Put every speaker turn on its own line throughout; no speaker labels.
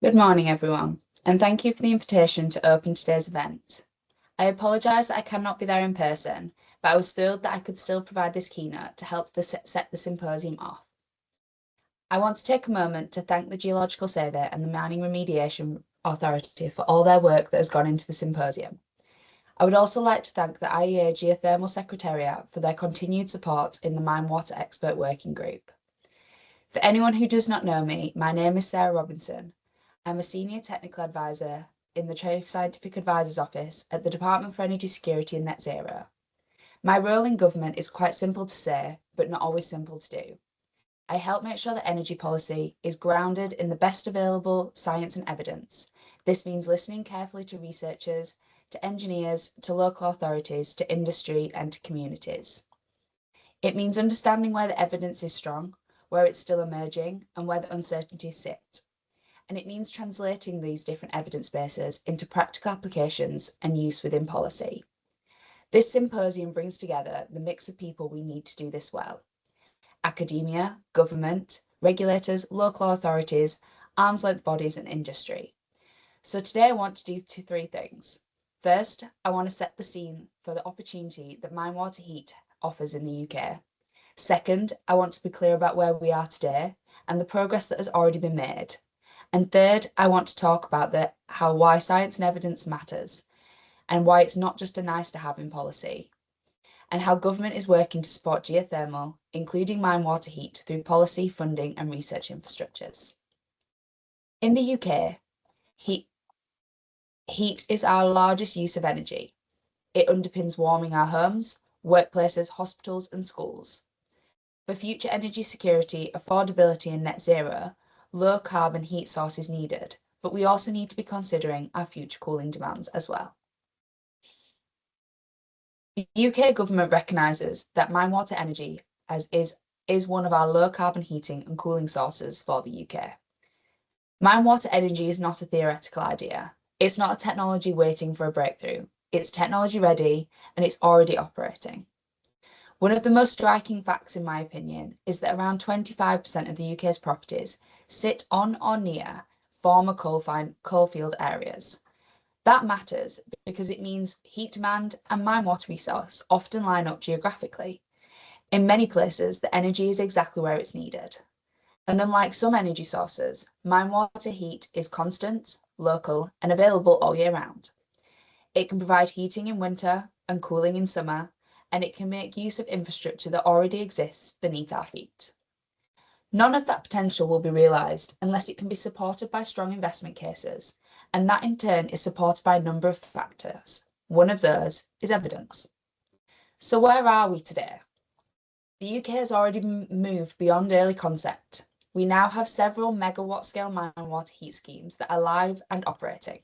Good morning, everyone, and thank you for the invitation to open today's event. I apologise that I cannot be there in person, but I was thrilled that I could still provide this keynote to help set the symposium off. I want to take a moment to thank the Geological Survey and the Mining Remediation Authority for all their work that has gone into the symposium. I would also like to thank the IEA Geothermal Secretariat for their continued support in the Mine Water Expert Working Group. For anyone who does not know me, my name is Sarah Robinson. I'm a Senior Technical Advisor in the Chief Scientific Advisor's Office at the Department for Energy Security and Net Zero. My role in government is quite simple to say, but not always simple to do. I help make sure that energy policy is grounded in the best available science and evidence. This means listening carefully to researchers, to engineers, to local authorities, to industry, and to communities. It means understanding where the evidence is strong, where it's still emerging, and where the uncertainties sit. And it means translating these different evidence bases into practical applications and use within policy. This symposium brings together the mix of people we need to do this well: academia, government, regulators, local authorities, arm's length bodies, and industry. So today I want to do three things. First, I want to set the scene for the opportunity that mine water heat offers in the UK. Second, I want to be clear about where we are today and the progress that has already been made. And third, I want to talk about why science and evidence matters and why it's not just a nice to have in policy, and how government is working to support geothermal, including mine water heat, through policy, funding and research infrastructures. In the UK, heat is our largest use of energy. It underpins warming our homes, workplaces, hospitals and schools. For future energy security, affordability and net zero, low carbon heat source is needed, but we also need to be considering our future cooling demands as well. The UK government recognises that mine water energy is one of our low carbon heating and cooling sources for the UK. Mine water energy is not a theoretical idea. It's not a technology waiting for a breakthrough. It's technology ready and it's already operating. One of the most striking facts, in my opinion, is that around 25% of the UK's properties sit on or near former coalfield areas. That matters because it means heat demand and mine water resource often line up geographically. In many places, the energy is exactly where it's needed. And unlike some energy sources, mine water heat is constant, local, and available all year round. It can provide heating in winter and cooling in summer, and it can make use of infrastructure that already exists beneath our feet. None of that potential will be realised unless it can be supported by strong investment cases, and that in turn is supported by a number of factors. One of those is evidence. So where are we today? The UK has already moved beyond early concept. We now have several megawatt scale mine water heat schemes that are live and operating.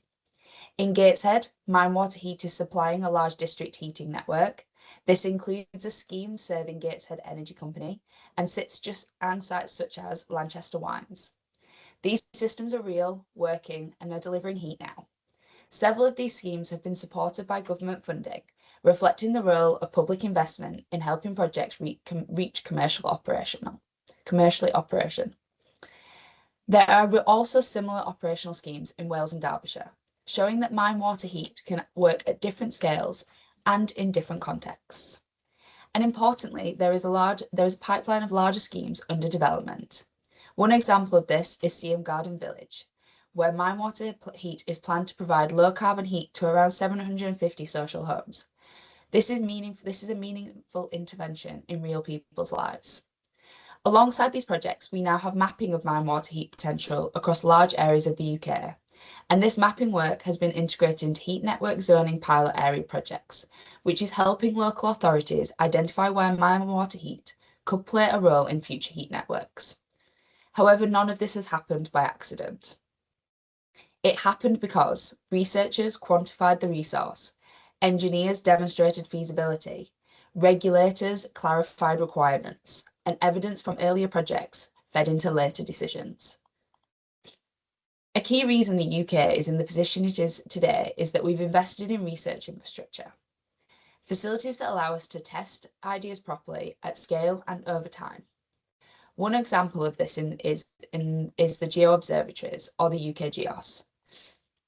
In Gateshead, mine water heat is supplying a large district heating network. This includes a scheme serving Gateshead Energy Company and sits just on sites such as Lanchester Wines. These systems are real, working, and are delivering heat now. Several of these schemes have been supported by government funding, reflecting the role of public investment in helping projects reach commercially operation. There are also similar operational schemes in Wales and Derbyshire, showing that mine water heat can work at different scales and in different contexts. And importantly, there is a pipeline of larger schemes under development. One example of this is Seaham Garden Village, where mine water heat is planned to provide low carbon heat to around 750 social homes. This is a meaningful intervention in real people's lives. Alongside these projects, we now have mapping of mine water heat potential across large areas of the UK. And this mapping work has been integrated into heat network zoning pilot area projects, which is helping local authorities identify where mine water heat could play a role in future heat networks. However, none of this has happened by accident. It happened because researchers quantified the resource, engineers demonstrated feasibility, regulators clarified requirements, and evidence from earlier projects fed into later decisions. A key reason the UK is in the position it is today is that we've invested in research infrastructure, facilities that allow us to test ideas properly at scale and over time. One example of this is the Geo Observatories, or the UK Geos.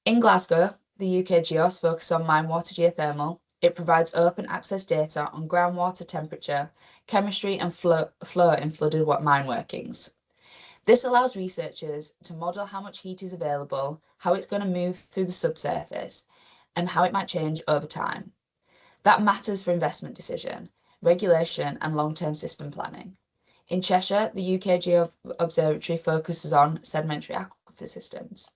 In Glasgow, the UK Geos focuses on mine water geothermal. It provides open access data on groundwater temperature, chemistry, and flow in flooded mine workings. This allows researchers to model how much heat is available, how it's going to move through the subsurface, and how it might change over time. That matters for investment decision, regulation, and long-term system planning. In Cheshire, the UK Geo Observatory focuses on sedimentary aquifer systems.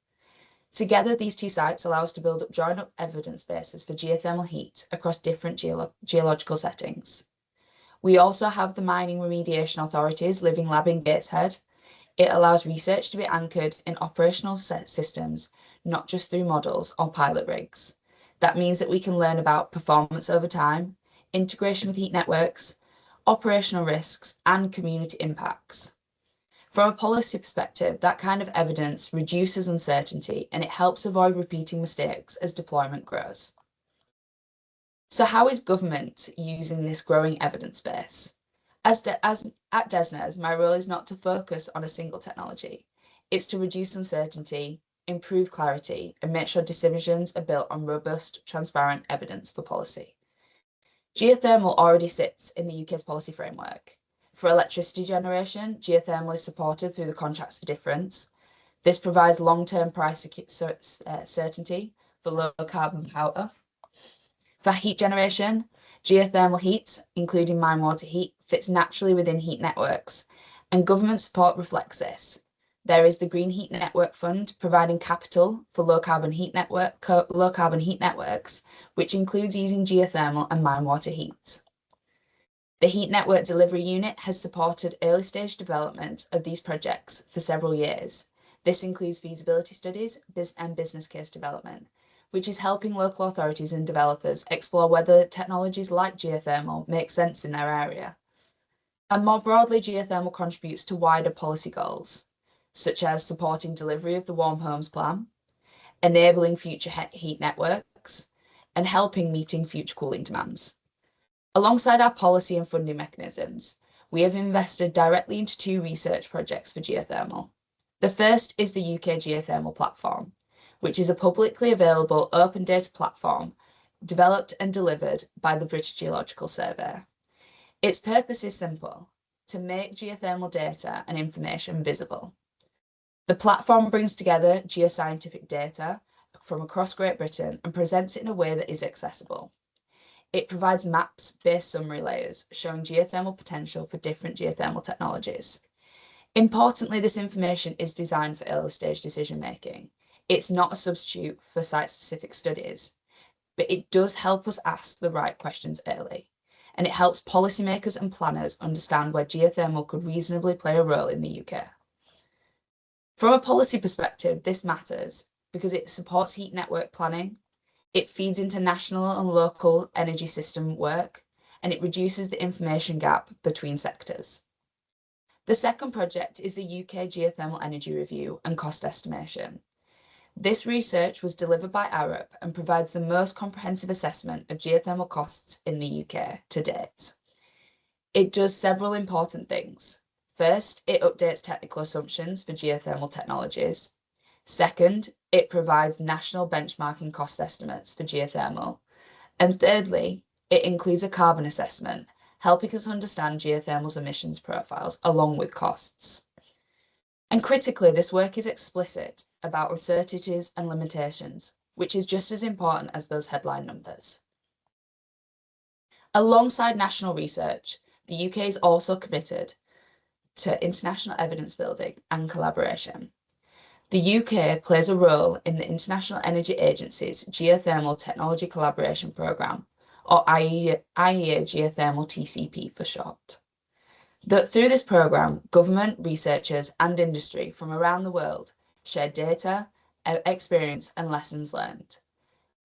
Together, these two sites allow us to build up joined-up evidence bases for geothermal heat across different geological settings. We also have the Mining Remediation Authority's Living Lab in Gateshead. It allows research to be anchored in operational systems, not just through models or pilot rigs. That means that we can learn about performance over time, integration with heat networks, operational risks, and community impacts. From a policy perspective, that kind of evidence reduces uncertainty and it helps avoid repeating mistakes as deployment grows. So how is government using this growing evidence base? As at DESNZ, my role is not to focus on a single technology. It's to reduce uncertainty, improve clarity, and make sure decisions are built on robust, transparent evidence for policy. Geothermal already sits in the UK's policy framework. For electricity generation, geothermal is supported through the Contracts for Difference. This provides long-term price certainty for low-carbon power. For heat generation, geothermal heat, including mine water heat, fits naturally within heat networks, and government support reflects this. There is the Green Heat Network Fund providing capital for low-carbon heat networks, which includes using geothermal and mine water heat. The Heat Network Delivery Unit has supported early-stage development of these projects for several years. This includes feasibility studies and business case development, which is helping local authorities and developers explore whether technologies like geothermal make sense in their area. And more broadly, geothermal contributes to wider policy goals, such as supporting delivery of the Warm Homes Plan, enabling future heat networks, and helping meeting future cooling demands. Alongside our policy and funding mechanisms, we have invested directly into two research projects for geothermal. The first is the UK Geothermal Platform, which is a publicly available open data platform developed and delivered by the British Geological Survey. Its purpose is simple: to make geothermal data and information visible. The platform brings together geoscientific data from across Great Britain and presents it in a way that is accessible. It provides maps-based summary layers showing geothermal potential for different geothermal technologies. Importantly, this information is designed for early-stage decision-making. It's not a substitute for site-specific studies, but it does help us ask the right questions early, and it helps policymakers and planners understand where geothermal could reasonably play a role in the UK. From a policy perspective, this matters because it supports heat network planning, it feeds into national and local energy system work, and it reduces the information gap between sectors. The second project is the UK Geothermal Energy Review and Cost Estimation. This research was delivered by Arup and provides the most comprehensive assessment of geothermal costs in the UK to date. It does several important things. First, it updates technical assumptions for geothermal technologies. Second, it provides national benchmarking cost estimates for geothermal. And thirdly, it includes a carbon assessment, helping us understand geothermal's emissions profiles along with costs. And critically, this work is explicit about uncertainties and limitations, which is just as important as those headline numbers. Alongside national research, the UK is also committed to international evidence building and collaboration. The UK plays a role in the International Energy Agency's Geothermal Technology Collaboration Programme, or IEA Geothermal TCP for short. Through this programme, government, researchers and industry from around the world share data, experience and lessons learned.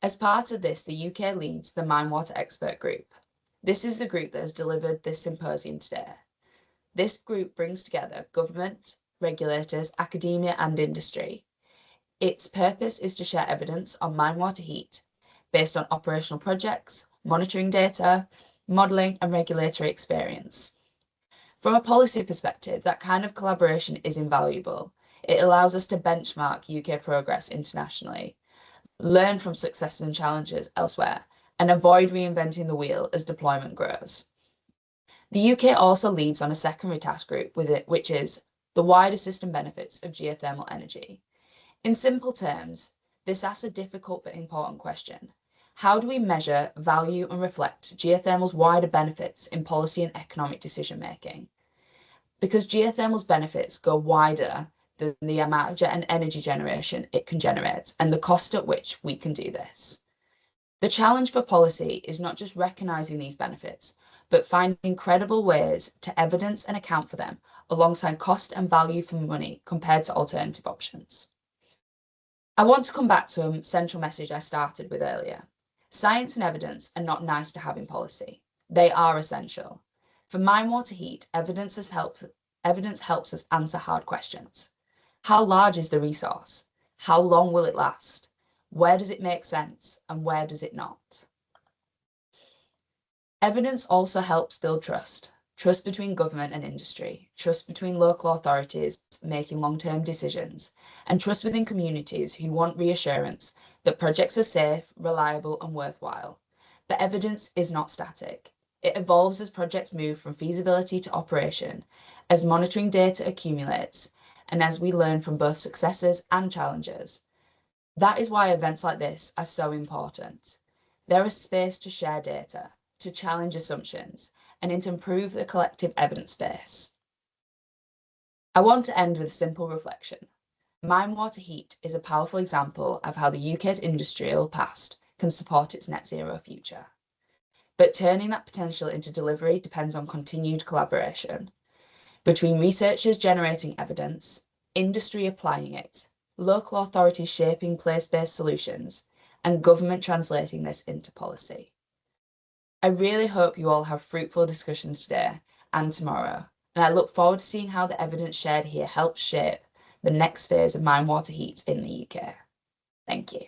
As part of this, the UK leads the Mine Water Expert Group. This is the group that has delivered this symposium today. This group brings together government, regulators, academia and industry. Its purpose is to share evidence on mine water heat based on operational projects, monitoring data, modelling and regulatory experience. From a policy perspective, that kind of collaboration is invaluable. It allows us to benchmark UK progress internationally, learn from successes and challenges elsewhere, and avoid reinventing the wheel as deployment grows. The UK also leads on a secondary task group with it, which is the wider system benefits of geothermal energy. In simple terms, this asks a difficult but important question. How do we measure, value, and reflect geothermal's wider benefits in policy and economic decision making? Because geothermal's benefits go wider than the amount of energy generation it can generate and the cost at which we can do this. The challenge for policy is not just recognising these benefits, but finding credible ways to evidence and account for them alongside cost and value for money compared to alternative options. I want to come back to a central message I started with earlier. Science and evidence are not nice to have in policy. They are essential. For Mine Water Heat, evidence helps us answer hard questions. How large is the resource? How long will it last? Where does it make sense and where does it not? Evidence also helps build trust. Trust between government and industry, trust between local authorities making long-term decisions, and trust within communities who want reassurance that projects are safe, reliable, and worthwhile. The evidence is not static. It evolves as projects move from feasibility to operation, as monitoring data accumulates, and as we learn from both successes and challenges. That is why events like this are so important. There is space to share data, to challenge assumptions, and to improve the collective evidence base. I want to end with a simple reflection. Mine Water Heat is a powerful example of how the UK's industrial past can support its net zero future. But turning that potential into delivery depends on continued collaboration between researchers generating evidence, industry applying it, local authorities shaping place-based solutions, and government translating this into policy. I really hope you all have fruitful discussions today and tomorrow, and I look forward to seeing how the evidence shared here helps shape the next phase of Mine Water Heat in the UK. Thank you.